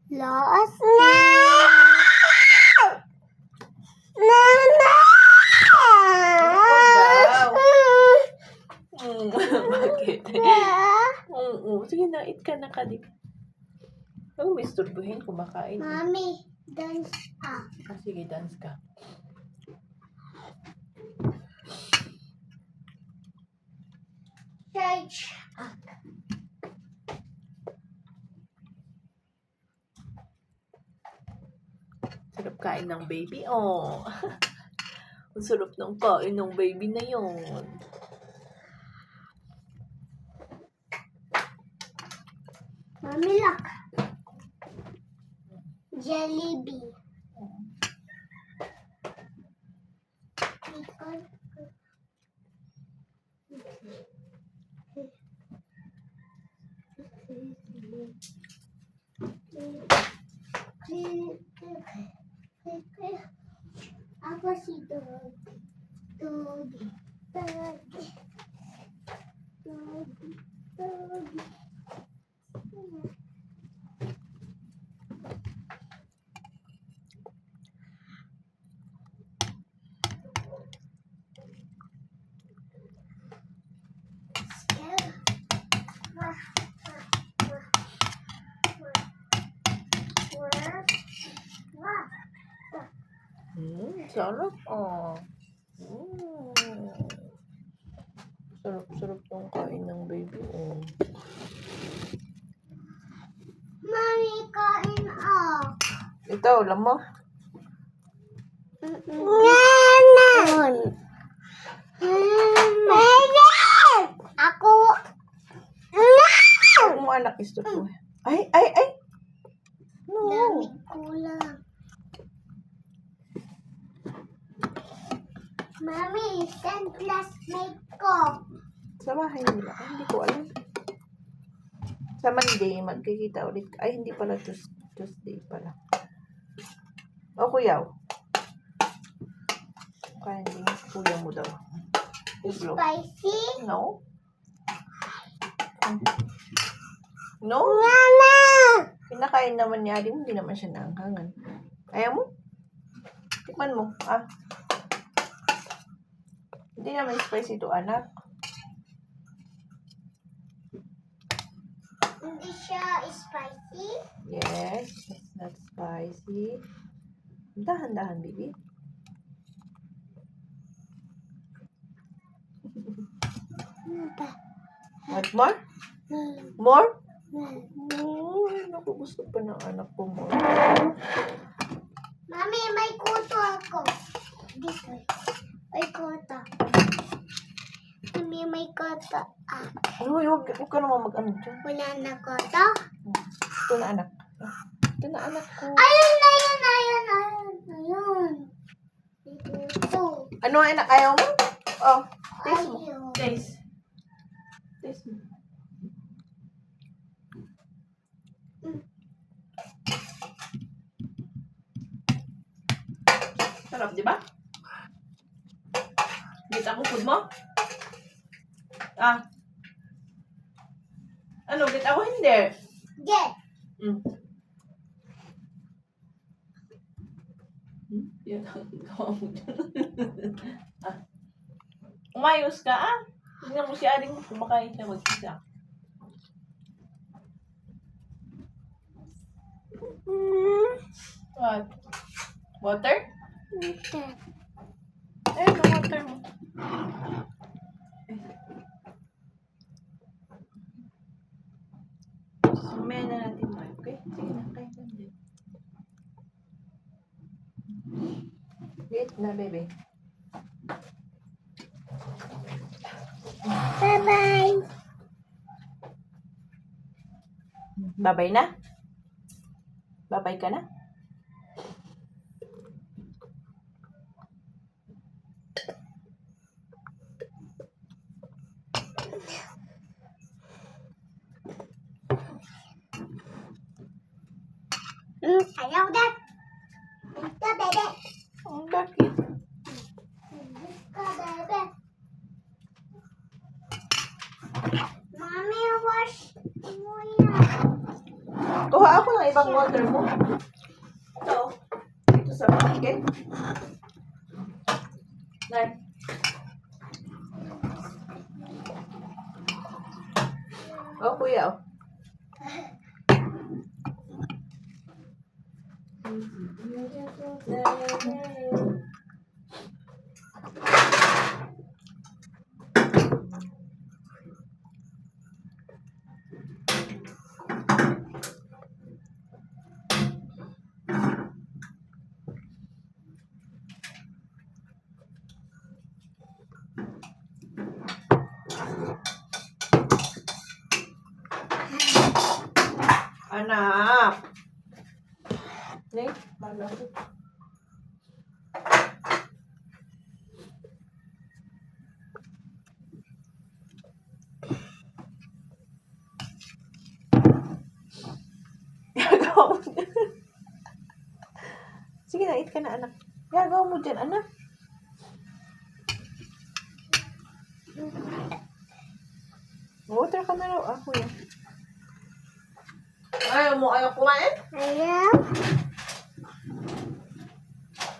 Lost na! Mama! Bakit? Oo, sige na, eat ka na kadip. Huwag mo isturbuhin, kumakain. Mommy, dance up. Sige, dance ka. Charge up. Sarap kain ng baby, oh. Ang sarap ng kain ng baby na yon. Mommy, look. Jollibee. Apa sih Doggy? Doggy. Doggy. Doggy. Doggy. Sarap, oh. Sarap-sarap ng kain ng baby, oh. Mami, kain ako. Ito, alam mo? Ngayon. Ako. Huwag mo anak, isturbuhin. Ay! No. Dami kulang. Mami, saan classmate ko? Sa bahay nila. Ay, hindi ko alam. Sa Monday, magkikita ulit. Ay, hindi pala. Tuesday pala. O, kuyaw. Kaya hindi kuya mo daw. Ublo. Spicy? No? No? Mama! Pinakain naman niya. Hindi naman siya naangkangan. Ayaw mo? Tikman mo. Hindi naman spicy to, anak. Hindi siya spicy? Yes, it's not spicy. Dahan-dahan, baby. What more? More? Naku, gusto pa ng anak ko more. Mami, may kuto ako. Dito. May kuto. Mami, may kuto. Huwag ka naman mag-ano dyan. Wala na kuto? Ito na, anak. Ito na, anak ko. Ayun. May kuto. Ano, anak? Ayaw mo? Oh, taste mo. Ayaw. Taste mo. Sarap, di ba? Kita mo food mo? Ano, kita mo hindi? Get. Yan ang gawa mo dyan. Umayos ka, Tingnan mo si Aling, kumakain siya mag-isa. What? Water? Ito. No water mo. Sumaya na natin mo, okay? Sige na, kain ka din. Wait na, baby. Bye-bye. Babay na? Babay ka na? Ayaw dat. Ito, bebe. Bakit? Ito, bebe. Mommy, wash mo yan. Kuha ako ng ibang water mo. Ito. Ito sa bucket. Nay. Oh, kuya, oh. Anak. Nih, mana sih? Gagawa mo dyan. Sige na, eat ka na, anak. Gagawa mo dyan, anak. Water ka na raw. Ako yan. Ayaw mo, ayaw kumain? Ayaw.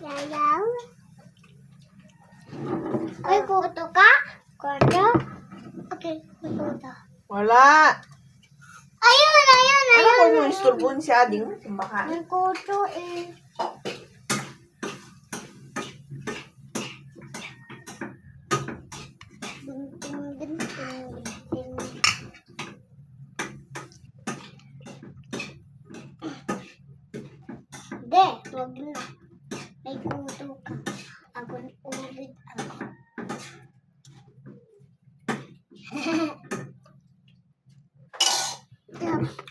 Ayaw. Ay, kuto ka? Kuto? Okay, kuto. Wala. Ayun, ayun, Ano ayun. ko yung isturbon si Ading? Kumakain. May kuto eh. Ding, ding, ding, ding, ding. De, wag na. May kuto ka. Ako ulit ako.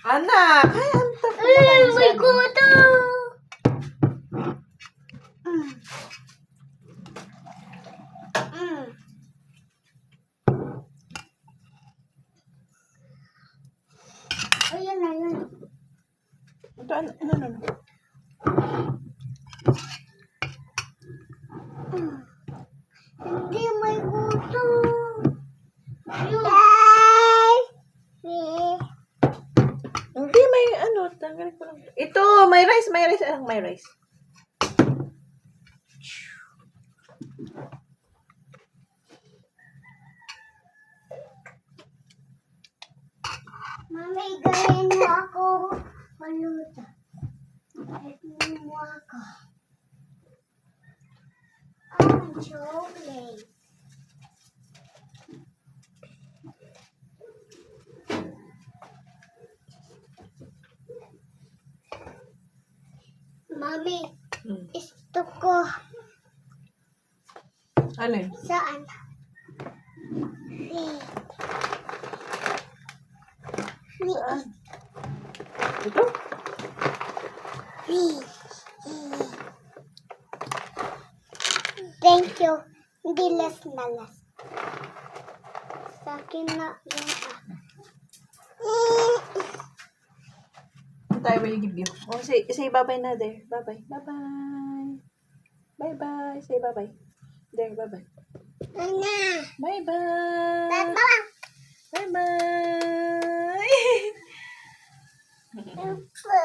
Anak! Ay, ang tapos na Ay, tayo si may Ading. kuto! Mm. Mm. Ayun, ayun. Ito, ano. Mm. Hindi may kuto. Ayun. Hindi, may ano. Tanggalin ko lang. Ito, may rice. Anak, may rice. Mami, galing mo ako maluto. Galing mo ako. Chocolate. Mami, gusto ko Ano yun? saan? Saan? Ito? Thank you. Hindi last na last. Sa akin na yung Ito, I will give you. Oh, say bye-bye na there. Bye-bye. Bye-bye. Bye-bye. Say bye-bye. There, bye-bye. Ana. Bye-bye. Tata. Bye-bye. Papa.